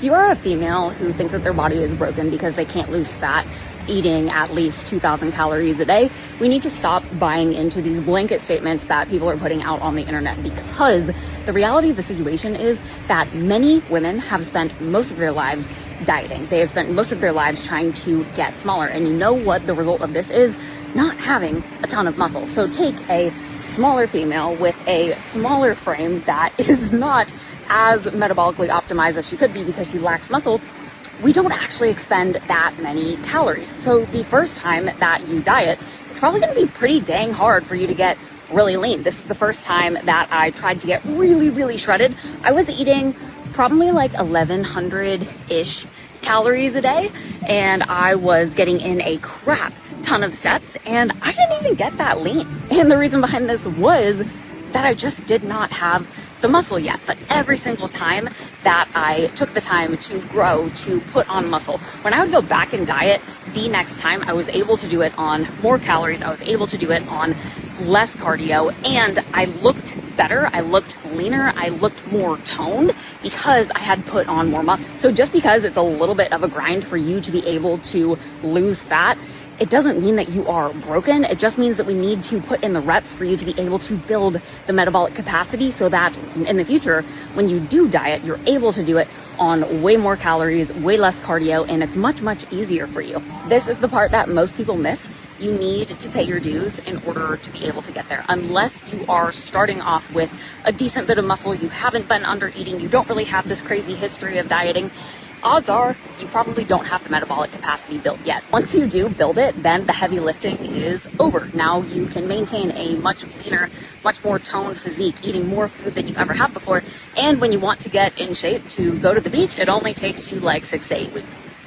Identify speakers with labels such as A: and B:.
A: If you are a female who thinks that their body is broken because they can't lose fat eating at least 2,000 calories a day, we need to stop buying into these blanket statements that people are putting out on the internet, because the reality of the situation is that many women have spent most of their lives dieting. They have spent most of their lives trying to get smaller. And you know what the result of this is? Not having a ton of muscle. So take a smaller female with a smaller frame that is not as metabolically optimized as she could be because she lacks muscle. We don't actually expend that many calories. So the first time that you diet, it's probably going to be pretty dang hard for you to get really lean. This is the first time that I tried to get really shredded. I was eating probably like 1,100-ish calories a day, and I was getting in a crap ton of steps, and I didn't even get that lean. And the reason behind this was that I just did not have the muscle yet. But every single time that I took the time to grow, to put on muscle, when I would go back and diet the next time, I was able to do it on more calories. I was able to do it on less cardio, and I looked better. I looked leaner. I looked more toned because I had put on more muscle. So just because it's a little bit of a grind for you to be able to lose fat, it doesn't mean that you are broken. It just means that we need to put in the reps for you to be able to build the metabolic capacity so that in the future, when you do diet, you're able to do it on way more calories, way less cardio, and it's much easier for you. This is the part that most people miss. You need to pay your dues in order to be able to get there. Unless you are starting off with a decent bit of muscle, you haven't been under eating, you don't really have this crazy history of dieting, odds are you probably don't have the metabolic capacity built yet. Once you do build it, then the heavy lifting is over. Now you can maintain a much leaner, much more toned physique, eating more food than you ever have before. And when you want to get in shape to go to the beach, it only takes you like 6 to 8 weeks.